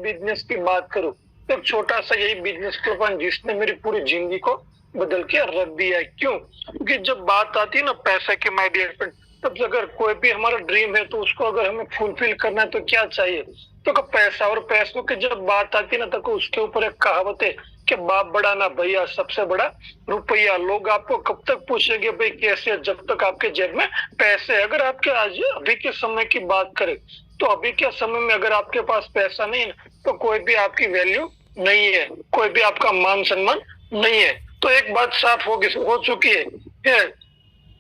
Business की बात करूं तो एक छोटा सा यही बिजनेस क्लब जिसने मेरी पूरी जिंदगी को बदल के रख दिया है। क्यों? क्योंकि जब बात आती है ना पैसे की, माय डियर फ्रेंड, तब अगर कोई भी हमारा ड्रीम है तो उसको अगर हमें फुलफिल करना है तो क्या चाहिए? तो पैसा। और पैसों की जब बात आती है ना तो उसके ऊपर एक कहावत है कि बाप बड़ा ना भैया, सबसे बड़ा रुपया। लोग आपको कब तक पूछेंगे भाई कैसे, जब तक आपके जेब में पैसे। अगर आपके आज अभी के समय की बात करें तो अभी के समय में अगर आपके पास पैसा नहीं है तो कोई भी आपकी वैल्यू नहीं है, कोई भी आपका मान सम्मान नहीं है। तो एक बात साफ हो चुकी है कि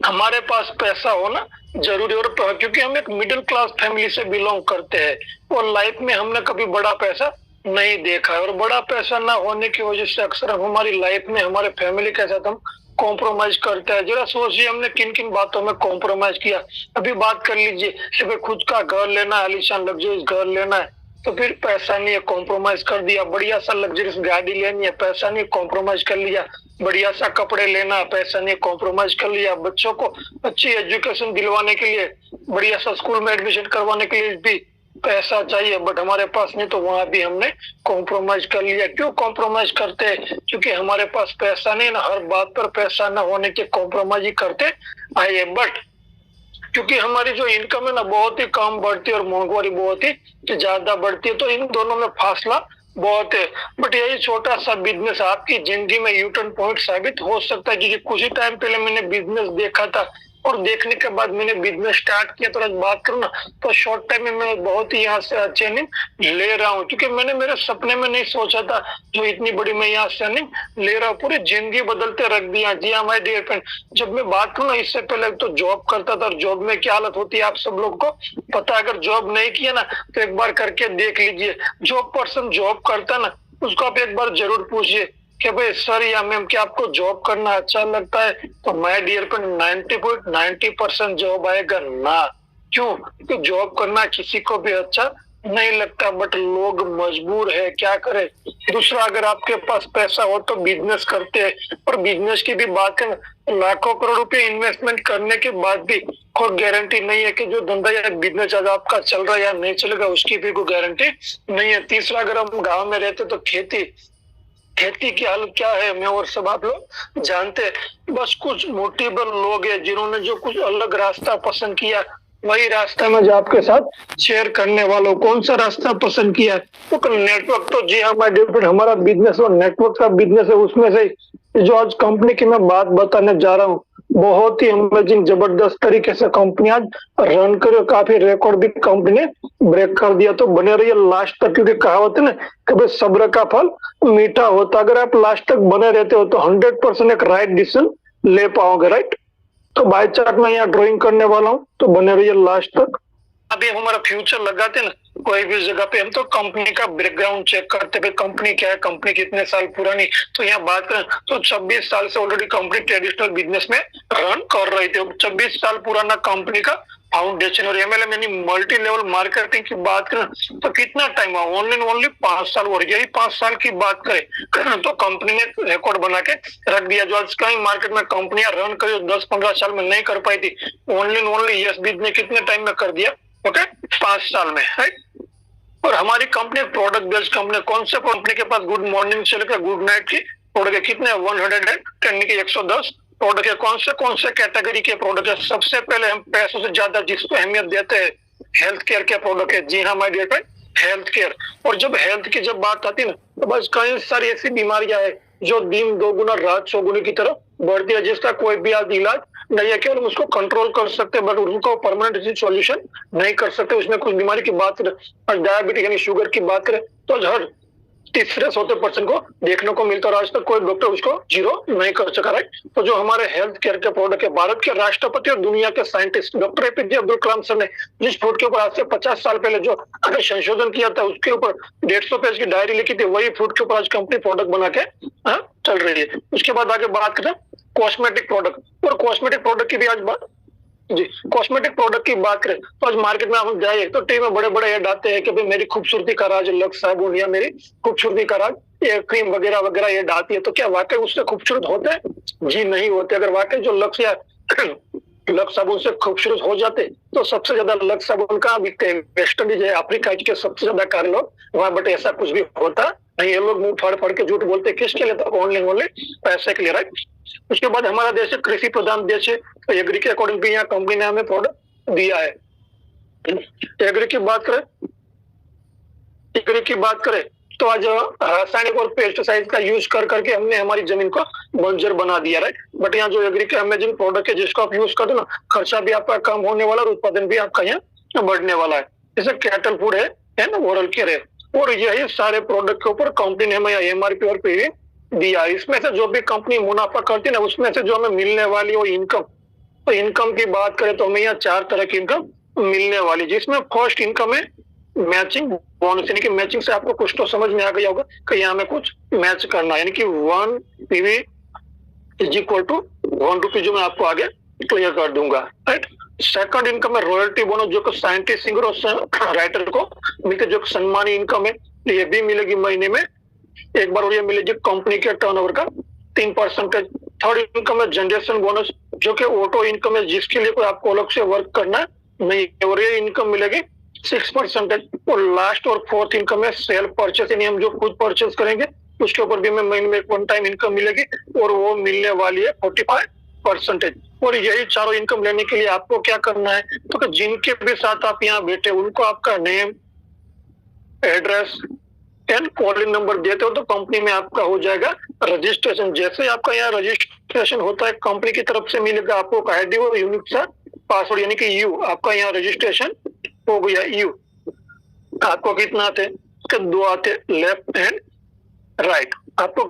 हमारे पास पैसा होना जरूरी। और क्योंकि हम एक मिडिल क्लास फैमिली से बिलोंग करते हैं और लाइफ में हमने कभी बड़ा पैसा नहीं देखा है। और बड़ा पैसा ना होने की वजह से अक्सर हम हमारी लाइफ में हमारे फैमिली के साथ हम कॉम्प्रोमाइज करते हैं। जरा सोचिए हमने किन किन बातों में कॉम्प्रोमाइज किया। अभी बात कर लीजिए कि खुद का घर लेना है, आलीशान लग्जरियस घर लेना है, तो फिर पैसा नहीं है, कॉम्प्रोमाइज कर दिया। बढ़िया सा लग्जरियस गाड़ी लेनी है, पैसा नहीं, कॉम्प्रोमाइज कर लिया। बढ़िया सा कपड़े लेना है, पैसा नहीं, कॉम्प्रोमाइज कर लिया। बच्चों को अच्छी एजुकेशन दिलवाने के लिए, बढ़िया सा स्कूल में एडमिशन करवाने के लिए भी पैसा चाहिए, बट हमारे पास नहीं, तो वहां भी हमने कॉम्प्रोमाइज कर लिया। क्यों कॉम्प्रोमाइज करते हैं? क्योंकि हमारे पास पैसा नहीं ना, हर बात पर पैसा ना होने के कॉम्प्रोमाइज ही करते आए। बट क्योंकि हमारी जो इनकम है ना बहुत ही कम बढ़ती है और महंगाई बहुत ही ज्यादा बढ़ती है, तो इन दोनों में फासला बहुत है। बट यही छोटा सा बिजनेस आपकी जिंदगी में यूटर्न पॉइंट साबित हो सकता है। क्योंकि कुछ ही टाइम पहले मैंने बिजनेस देखा था और देखने के बाद मैंने बिजनेस स्टार्ट किया। तो आज बात करूँ ना तो शॉर्ट टाइम में मैं बहुत ही यहाँ से अच्छी अर्निंग ले रहा हूँ, क्योंकि मैंने मेरे सपने में नहीं सोचा था जो इतनी बड़ी मैं यहाँ से अर्निंग ले रहा हूँ। पूरी जिंदगी बदलते रख दिया। जी हाँ माय डियर फ्रेंड, जब मैं बात करूँ ना इससे पहले तो जॉब करता था, और जॉब में क्या हालत होती है आप सब लोग को पता है। अगर जॉब नहीं किया ना तो एक बार करके देख लीजिए। जो पर्सन जॉब करता ना उसको आप एक बार जरूर पूछिए कि भाई सर या मैम क्या आपको जॉब करना अच्छा लगता है? तो माय डियर फ्रेंड 90% जॉब आएगा ना। क्यों? क्योंकि जॉब करना किसी को भी अच्छा नहीं लगता, बट लोग मजबूर है, क्या करे। दूसरा, अगर आपके पास पैसा हो तो बिजनेस करते हैं। और बिजनेस की भी बात है, लाखों करोड़ रुपए इन्वेस्टमेंट करने के बाद भी कोई गारंटी नहीं है कि जो धंधा या बिजनेस आज आपका चल रहा है या नहीं चलेगा, उसकी भी कोई गारंटी नहीं है। तीसरा, अगर हम गाँव में रहते तो खेती की हालत क्या है मैं और सब आप लोग जानते हैं। बस कुछ मोटिवेबल लोग हैं जिन्होंने जो कुछ अलग रास्ता पसंद किया, वही रास्ता में जो आपके साथ शेयर करने वालों। कौन सा रास्ता पसंद किया है? तो नेटवर्क। तो जी हाँ माय डियर फ्रेंड, हमारा बिजनेस और नेटवर्क का बिजनेस है। उसमें से जो आज कंपनी की मैं बात बताने जा रहा हूँ, बहुत ही अमेजिंग जबरदस्त तरीके से कंपनी आज रन करे। काफी रिकॉर्ड भी कंपनी ने ब्रेक कर दिया। तो बने रहिए लास्ट तक, क्योंकि कहावत है ना कि भाई सब्र का फल मीठा होता। अगर आप लास्ट तक बने रहते हो तो 100% एक राइट डिसीजन ले पाओगे, राइट। तो बाय चार्ट में यहाँ ड्राइंग करने वाला हूँ, तो बने रहिए लास्ट तक। अभी हमारा फ्यूचर लगाते ना कोई भी जगह पे, हम तो कंपनी का बैकग्राउंड चेक करते हैं, कंपनी क्या है, कंपनी कितने साल पुरानी। तो यहाँ बात करें तो 26 साल से ऑलरेडी कंपनी ट्रेडिशनल बिजनेस में रन कर रही थी। 26 साल पुराना कंपनी का फाउंडेशन। और एमएलएम यानी मल्टी लेवल मार्केटिंग की बात करें तो कितना टाइम हुआ? ओनली 5 साल। और यही 5 साल की बात करें तो कंपनी ने रिकॉर्ड बना के रख दिया। जो आज कई मार्केट में कंपनियां रन करी 10-15 साल में नहीं कर पाई थी, ओनली यस बिज ने कितने टाइम में कर दिया? ओके, 5 साल में, राइट। और हमारी कंपनी प्रोडक्ट बेस्ड कंपनी। कौन से कंपनी के पास गुड मॉर्निंग से लेकर गुड नाइट की प्रोडक्ट कितने? 110 की 110 प्रोडक्ट है। कौन से कैटेगरी के प्रोडक्ट है? सबसे पहले हम पैसों से ज्यादा जिसको अहमियत देते हैं, हेल्थ केयर के प्रोडक्ट है। जी हाँ my dear friend, health care. और जब हेल्थ की जब बात आती है ना तो बस कई सारी ऐसी बीमारियां है जो दिन दोगुना रात चौगुनी की तरफ बढ़ती है, जिसका कोई भी आज इलाज नहीं है। केवल उसको कंट्रोल कर सकते हैं, बट उनको परमानेंट सॉल्यूशन नहीं कर सकते। उसमें कुछ बीमारी की बात करें, डायबिटीज यानी शुगर की बात करें तो हर तीसरे चौथे पर्सन को देखने को मिलता है। आज तक कोई डॉक्टर उसको जीरो नहीं कर सका, राइट। तो जो हमारे हेल्थ केयर के प्रोडक्ट है, भारत के राष्ट्रपति और दुनिया के scientist doctor APJ Abdul Kalam sir ने जिस फूड के ऊपर आज से 50 साल पहले जो संशोधन किया था, उसके ऊपर 150 पेज की डायरी लिखी थी, वही फूड के ऊपर आज कंपनी प्रोडक्ट बना के चल रही है। उसके बाद आगे बात करें कॉस्मेटिक प्रोडक्ट। और कॉस्मेटिक प्रोडक्ट की भी आज बात जी, कॉस्मेटिक प्रोडक्ट की बात करें तो आज मार्केट में हम जाए तो टीवी में बड़े बड़े ऐड आते हैं कि भाई मेरी खूबसूरती का राज लक्स साबुन या मेरी खूबसूरती का राज ये क्रीम वगैरह वगैरह ऐड आती है। तो क्या वाकई उससे खूबसूरत होते हैं? जी नहीं होते। अगर वाकई जो लक्स या लक्स साबुन से खूबसूरत हो जाते तो सबसे ज्यादा लक्स साबुन कहाँ बिकते हैं? वेस्ट इंडीज है, अफ्रीका के सबसे ज्यादा कार्य लोग वहां, बट ऐसा कुछ भी होता नहीं। ये लोग मुंह फाड़ फाड़ के झूठ बोलते किसके लिए? तो ओनली ओनली पैसे के लिए, राइट। उसके बाद हमारा देश है कृषि प्रधान देश है, तो एग्री के अकॉर्डिंग भी यहाँ कंपनी ने हमें प्रोडक्ट दिया है। एग्री की बात करें, एग्री की बात करें तो आज रासायनिक और पेस्टिसाइड का यूज कर करके हमने हमारी जमीन को बंजर बना दिया, राइट। बट यहाँ जो एग्री के अमेजिंग प्रोडक्ट है जिसको आप यूज कर दो ना, खर्चा भी आपका कम होने वाला और उत्पादन भी आपका यहाँ बढ़ने वाला है। जैसे कैटल फूड है ना, ओरल केयर है, और यही सारे प्रोडक्ट के ऊपर कंपनी ने हमें एमआरपी और पीवी दिया। इसमें से जो भी कंपनी मुनाफा करती है ना, उसमें से जो हमें मिलने वाली वो इनकम, तो इनकम की बात करें तो हमें यहाँ 4 तरह की इनकम मिलने वाली, जिसमें फर्स्ट इनकम है मैचिंग बोनस, यानी कि मैचिंग से आपको कुछ तो समझ में आ गया होगा कि यहाँ में कुछ मैच करना, यानी कि 1 पीवी इज इक्वल टू 1 रुपी, जो मैं आपको आगे क्लियर कर दूंगा, राइट। सेकंड इनकम है रॉयल्टी बोनस, जो कि साइंटिस्ट, सिंगर और राइटर को मिलते, जो सम्मानी इनकम है, ये भी मिलेगी महीने में एक बार, और ये मिलेगी कंपनी के टर्नओवर का 3%। थर्ड इनकम है जनरेशन बोनस, जो कि ऑटो इनकम है, जिसके लिए कोई आपको अलग से वर्क करना नहीं, और ये इनकम मिलेगी 6%। और लास्ट और फोर्थ इनकम है सेल्फ परचेस, यानी हम जो खुद परचेस करेंगे उसके ऊपर भी हमें महीने में 1 टाइम इनकम मिलेगी, और वो मिलने वाली है 45%। और यही चारों इनकम लेने के लिए आपको क्या करना है, तो जिनके भी साथ आप यहाँ बैठे उनको आपका name, address and calling number देते हो तो कंपनी में आपका हो जाएगा रजिस्ट्रेशन। जैसे आपका यहाँ रजिस्ट्रेशन होता है कंपनी की तरफ से मिलेगा आपको आईडी और यूनिक सा पासवर्ड, यानी कि यू, आपका यहाँ रजिस्ट्रेशन हो गया। यू आपको कितना आते? 2 आते, लेफ्ट एंड राइट। आपको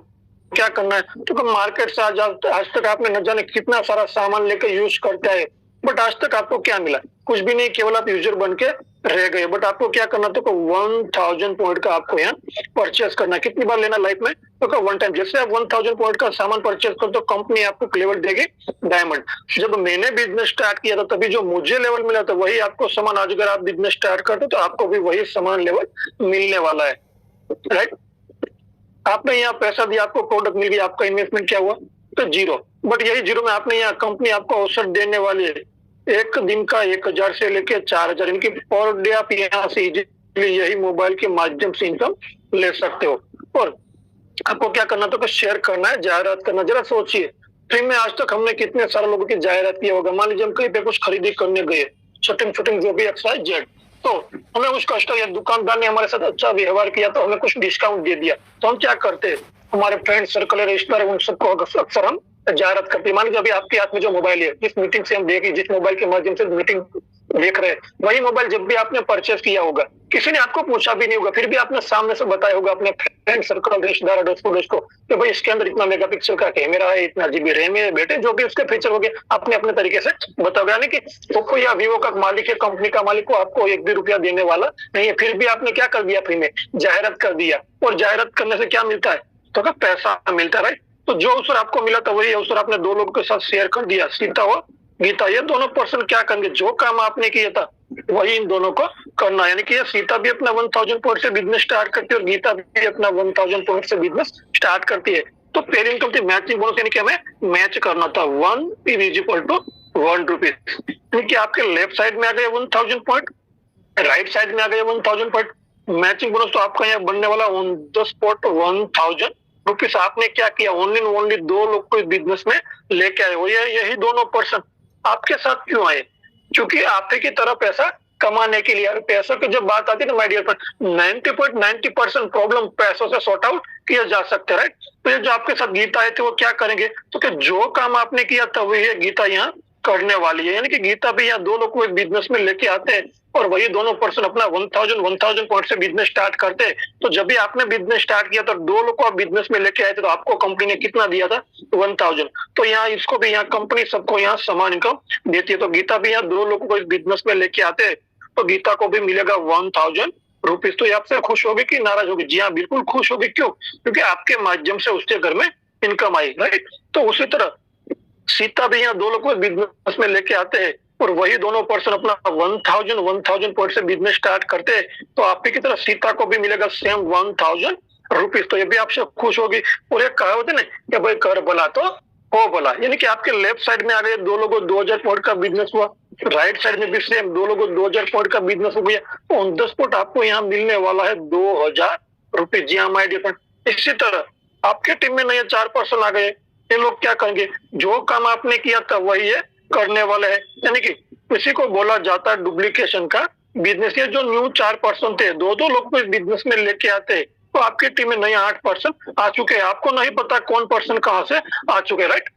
क्या करना है, तो मार्केट से आज तक आपने न जाने कितना सारा सामान लेकर यूज करता है, बट आज तक आपको क्या मिला? कुछ भी नहीं, केवल आप यूजर बन के रह गए। बट आपको क्या करना, तो 1000 पॉइंट का आपको यहाँ परचेस करना। कितनी बार लेना लाइफ में, तो 1 टाइम। जैसे आप 1000 पॉइंट का सामान परचेस कर तो कंपनी आपको लेवल देगी डायमंड। जब मैंने बिजनेस स्टार्ट किया था तभी जो मुझे लेवल मिला था वही आपको सामान, आज अगर आप बिजनेस स्टार्ट करते तो आपको भी वही सामान लेवल मिलने वाला है, राइट। आपने यहाँ पैसा दिया, आपको प्रोडक्ट मिल गया, आपका इन्वेस्टमेंट क्या हुआ? तो 0। बट यही 0 में आपने यहाँ कंपनी आपको अवसर देने वाली है एक दिन का 1000 से लेके 4000, इनकी पर डे आप यहाँ से इजीली यही मोबाइल के माध्यम से इनकम ले सकते हो। और आपको क्या करना, तो शेयर करना है, जाहिरात करना। जरा सोचिए, फ्री में आज तक हमने कितने सारे लोगों की जाहिरात किया होगा। मान लीजिए हम कहीं पे कुछ खरीदी करने गए, छोटे जो भी XYZ, तो हमें उस कस्टमर या दुकानदार ने हमारे साथ अच्छा व्यवहार किया तो हमें कुछ डिस्काउंट दे दिया, तो हम क्या करते हैं, हमारे फ्रेंड सर्कल, रिश्तेदार, उन सबको अक्सर हम जाहिरात करते हैं। मान लीजिए अभी आपके हाथ में जो मोबाइल है, जिस मीटिंग से हम देखें, जिस मोबाइल के माध्यम से मीटिंग देख रहे हैं, वही मोबाइल जब भी आपने परचेस किया होगा, किसी ने आपको पूछा भी नहीं होगा, फिर भी आपने सामने से बताया होगा अपने फ्रेंड सर्कल, रिश्तेदार, दोस्तों को कि भाई इसके अंदर इतना मेगापिक्सल का कैमरा है, इतना GB रैम है, बेटे जो भी उसके फीचर हो गए आपने अपने तरीके से बताओगे। यानी कि ओप्पो या वीवो का मालिक है, कंपनी का मालिक को आपको 1 भी रुपया देने वाला नहीं है, फिर भी आपने क्या कर दिया, फ्री में जाहिरात कर दिया। और जाहिरात करने से क्या मिलता है, तो क्या पैसा मिलता है, राइट। तो जो अवसर आपको मिला था वही अवसर आपने 2 लोगों के साथ शेयर कर दिया। सीता और गीता, ये दोनों पर्सन क्या करेंगे, जो काम आपने किया था वही इन दोनों को करना। यानी कि ये सीता भी अपना 1000 पॉइंट से बिजनेस स्टार्ट करती है और गीता भी अपना 1000 पॉइंट से बिजनेस स्टार्ट करती है। तो पहली इनकम थी मैचिंग बोनस, यानी कि हमें मैच करना था 1 इज इक्वल टू 1 रुपीज, यानी कि आपके लेफ्ट साइड में आ गए 1000 पॉइंट, राइट साइड में आ गए 1000 पॉइंट। मैचिंग बोनस तो आपका यहाँ बनने वाला ऑन द स्पॉट 1000 रुपीज। आपने क्या किया, ओनली 2 लोग को बिजनेस में लेके आए हो। यही दोनों पर्सन आपके साथ क्यों आए, क्योंकि आप की तरह पैसा कमाने के लिए। पैसों की जब बात आती है ना माय डियर फ्रेंड, 90.90% प्रॉब्लम पैसों से सॉर्ट आउट किया जा सकते हैं, राइट। तो ये जो आपके साथ गीता आए थे वो क्या करेंगे, तो कि जो काम आपने किया था वही गीता यहाँ करने वाली है। यानी कि गीता भी यहाँ 2 लोग को एक बिजनेस में लेके आते हैं और वही दोनों पर्सन अपना 1000 पॉइंट से बिजनेस स्टार्ट करते हैं। तो जब भी आपने बिजनेस स्टार्ट किया तो 2 लोग को आप बिजनेस में लेके आए थे, तो आपको कंपनी ने कितना दिया था, 1000। तो यहाँ इसको भी यहाँ कंपनी सबको यहाँ समान इनकम देती है। तो गीता भी यहाँ 2 लोगों को इस बिजनेस में लेके आते हैं, तो गीता को भी मिलेगा 1000 रुपीज। तो ये आपसे खुश होगी कि नाराज होगी? जी हाँ, बिल्कुल खुश होगी। क्यों? क्योंकि आपके माध्यम से उसके घर में इनकम आई, राइट। तो उसी तरह सीता भी यहाँ 2 लोग को बिजनेस में लेके आते हैं और वही दोनों पर्सन अपना 1000 पॉइंट से बिजनेस स्टार्ट करते हैं, तो आपकी की तरह सीता को भी मिलेगा सेम 1000 रुपीज। तो ये भी आपसे खुश होगी। और एक कहावत है ना कि भाई कर भला तो हो बोला, यानी कि आपके लेफ्ट साइड में आ गए, दो लोगों 2000 पॉइंट का बिजनेस हुआ, राइट साइड में भी सेम दो लोगों 2000 पॉइंट का बिजनेस हो गया। ऑन द स्पॉट आपको यहाँ मिलने वाला है 2000 रुपए। जी हाँ माय डियर फ्रेंड। इसी तरह आपके टीम में नए 4 पर्सन आ गए, ये लोग क्या करेंगे, जो काम आपने किया था वही ये करने वाले हैं, यानी कि इसी को बोला जाता है डुप्लीकेशन का बिजनेस। ये जो न्यू 4 पर्सन थे, दो दो लोग को इस बिजनेस में लेके आते हैं, तो आपकी टीम में नए 8 पर्सन आ चुके हैं। आपको नहीं पता कौन पर्सन कहाँ से आ चुके हैं, राइट।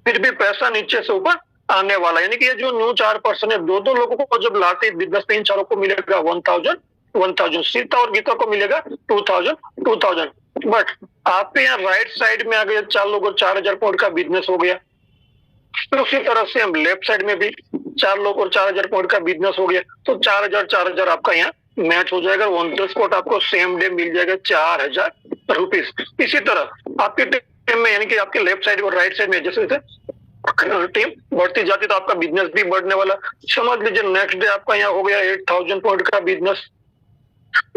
फिर भी पैसा नीचे से ऊपर आने वाला, यानी कि ये जो न्यू 4 पर्सन है, दो दो लोगों को जब लाते बिजनेस में, इन चारों को मिलेगा 1000 1000, सीता और गीता को मिलेगा 2000 2000। बट आपके यहाँ राइट साइड में आ गए 4 लोगों 4000 पॉइंट का बिजनेस हो गया। फिर उसी तरह से हम लेफ्ट साइड में भी 4 लोग और 4000 पॉइंट का बिजनेस हो गया, तो 4000 आपका यहाँ मैच हो जाएगा। ऑन द स्पॉट आपको सेम डे मिल जाएगा 4000 रुपीज। इसी तरह आपके टीम में, यानी कि आपके लेफ्ट साइड और राइट साइड में जैसे टीम बढ़ती जाती तो आपका बिजनेस भी बढ़ने वाला। समझ लीजिए नेक्स्ट डे आपका यहाँ हो गया 8000 पॉइंट का बिजनेस,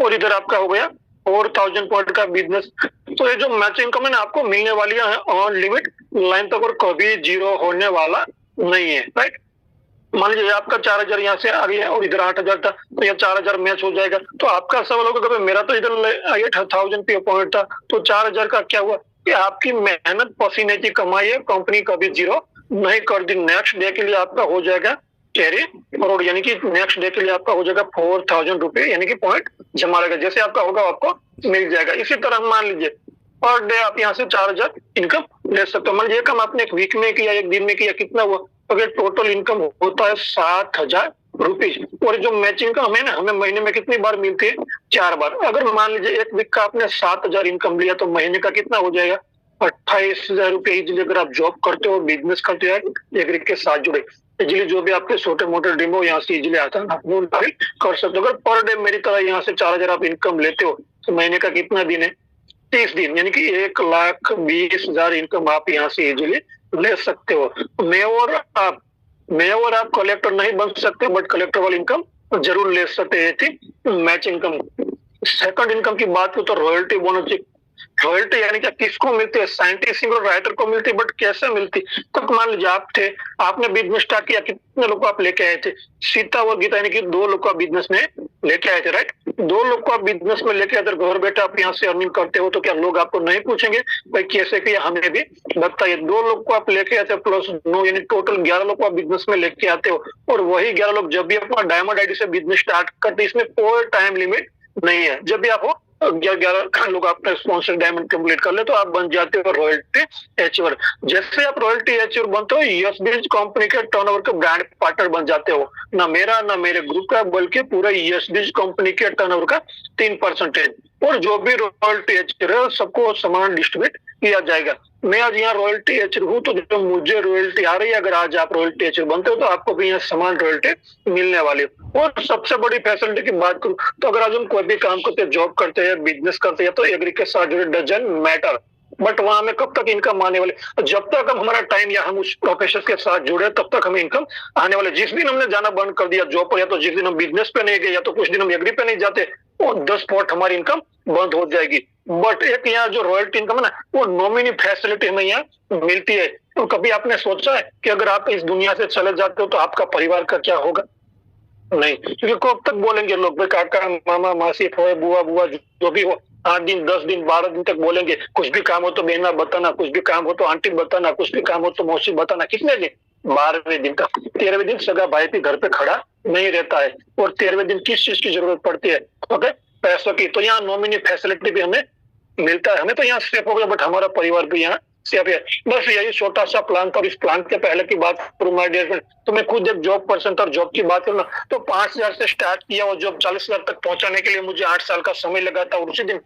और इधर आपका हो गया 4000 पॉइंट का बिजनेस। तो ये जो मैच इनकम है ना, आपको मिलने वाली है ऑन लिमिट लाइन तक, और कभी जीरो होने वाला नहीं है, राइट। मान लीजिए आपका 4000 यहाँ से आ गया और इधर 8000 था, तो ये 4000 मैच हो जाएगा। तो आपका सवाल होगा कि मेरा तो इधर 8000 पे पॉइंट था, तो 4000 का क्या हुआ, कि आपकी मेहनत पसीने की कमाई है, कंपनी कभी जीरो नहीं कर दी। नेक्स्ट डे के लिए आपका हो जाएगा कैरी फॉरवर्ड, यानी कि नेक्स्ट डे के लिए आपका हो जाएगा 4000 रुपए, यानी कि पॉइंट जमा रहेगा। जैसे आपका होगा आपको मिल जाएगा। इसी तरह मान लीजिए पर डे आप यहाँ से 4000 इनकम ले सकते हो। मान लीजिए कम आपने एक वीक में किया, एक दिन में किया, कितना हुआ, अगर टोटल इनकम होता है 7000 रुपीज। और जो मैचिंग इनकम है ना, हमें महीने में कितनी बार मिलती है, 4 बार। अगर मान लीजिए एक वीक का आपने 7000 इनकम लिया, तो महीने का कितना हो जाएगा, 28,000 रुपये इजिली। अगर आप जॉब करते हो, बिजनेस करते हो, एग्री के साथ जुड़े, इजिली जो भी आपके छोटे मोटे ड्रीम हो यहाँ से इजिली आता है, आप वो कर सकते हो। अगर पर डे मेरी तरह यहाँ से 4000 आप इनकम लेते हो, तो महीने का कितना दिन है, 30 दिन, यानी कि 1,20,000 इनकम आप यहाँ से इजिली ले सकते हो। मैं और आप कलेक्टर नहीं बन सकते, बट कलेक्टर वाली इनकम जरूर ले सकते हैं। थी मैच इनकम। सेकंड इनकम की बात करूं तो रॉयल्टी बोनस। रॉयल्टी यानी कि किसको मिलती है, साइंटिस्ट और राइटर को मिलती है, बट कैसे मिलती। तो मान लीजिए आप थे, आपने बिजनेस स्टार्ट किया, कितने लोग आप लेके आए थे, सीता और गीता, यानी कि 2 लोग का बिजनेस में लेके आए थे, राइट। 2 लोग को आप बिजनेस में लेके आए, घर बैठे आप यहाँ से अर्निंग करते हो, तो क्या लोग आपको नहीं पूछेंगे भाई कैसे किया, हमें भी बताइए। 2 लोग को आप लेके आते हो प्लस 9, यानी टोटल 11 लोग को आप बिजनेस में लेके आते हो। और वही 11 लोग जब भी अपना डायमंड आईडी से बिजनेस स्टार्ट करते, इसमें कोई टाइम लिमिट नहीं है। जब भी आप हो 11 लोग आपका स्पॉन्सर डायमंड कंप्लीट कर ले, तो आप बन जाते हो रॉयल्टी एचीवर। जैसे आप रॉयल्टी एचीवर बनते हो, यशबीज कंपनी के टर्नओवर के ब्रांड पार्टनर बन जाते हो। ना मेरा ना मेरे ग्रुप का, बल्कि पूरा यशबीज कंपनी के टर्नओवर का 3%। और जो भी रॉयल्टी एचीवर है सबको समान डिस्ट्रीब्यूट किया जाएगा। मैं आज यहाँ रॉयल्टी एचीवर हूँ, तो जो मुझे रॉयल्टी आ रही है, अगर आज आप रॉयल्टी एचीवर बनते हो, तो आपको भी यहाँ समान रॉयल्टी मिलने वाली है। और सबसे बड़ी फैसिलिटी की बात करूं, तो अगर आज हम कोई भी काम करते हैं, जॉब करते हैं, बिजनेस करते हैं, तो एग्री के साथ जुड़े डजन मैटर, बट वहां हमें कब तक इनकम आने वाले, जब तक हम हमारा टाइम या हम उस प्रोफेशन के साथ जुड़े, तब तक हमें इनकम आने वाले। जिस दिन हमने जाना बंद कर दिया जॉब पर, या तो जिस दिन हम बिजनेस पे नहीं गए, या तो कुछ दिन हम एग्री पे नहीं जाते, और 10 स्पॉट हमारी इनकम बंद हो जाएगी। बट एक यहाँ जो रॉयल्टी इनकम है ना, वो नॉमिनी फैसिलिटी हमें यहाँ मिलती है। तो कभी आपने सोचा है कि अगर आप इस दुनिया से चले जाते हो, तो आपका परिवार का क्या होगा? नहीं, क्योंकि कब तक बोलेंगे लोग भाई, काका मामा मासी फोए बुआ बुआ जो भी हो, 8 दिन 10 दिन 12 दिन तक बोलेंगे। कुछ भी काम हो तो बहना बताना, कुछ भी काम हो तो आंटी बताना, कुछ भी काम हो तो मौसी बताना। कितने दिन? 12वें दिन का। 13वें दिन सगा भाई भी घर पे खड़ा नहीं रहता है। और 13वें दिन किस चीज की जरूरत पड़ती है? ओके, पैसों की। तो यहाँ नॉमिनी फैसिलिटी भी हमें मिलता है। हमें तो यहाँ सेफ हो गया, बट हमारा परिवार भी यहाँ सेफ है। बस यही छोटा सा प्लान था। और इस प्लान के पहले की बात करूं माय डियर फ्रेंड, तो मैं खुद एक जॉब पर्सन था। जॉब की बात करूं ना, तो 5000 से स्टार्ट किया, और जॉब 40,000 तक पहुंचाने के लिए मुझे 8 साल का समय लगा था। और उसी दिन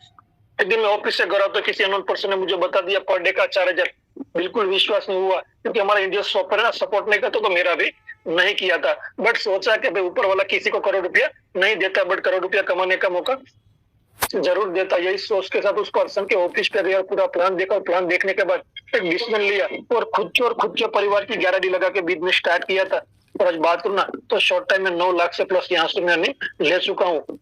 एक दिन मैं ऑफिस से घर, तो किसी अननोन पर्सन ने मुझे बता दिया पर डे का 4000। बिल्कुल विश्वास नहीं हुआ, क्योंकि हमारा इंडिया सॉफ्टवेयर है ना, सपोर्ट नहीं करता, तो मेरा भी नहीं किया था। बट सोचा कि भाई ऊपर वाला किसी को करोड़ रुपया नहीं देता, बट करोड़ रुपया कमाने का मौका जरूर देता। यही सोच के साथ उस पर्सन के ऑफिस पे गया, पूरा प्लान देखा, और प्लान देखने के बाद एक डिसीजन लिया, और खुद के परिवार की गारंटी लगा के बिजनेस स्टार्ट किया था। और आज बात करूँ ना, तो शॉर्ट टाइम में 9 लाख से प्लस यहाँ से मैं ले चुका हूँ।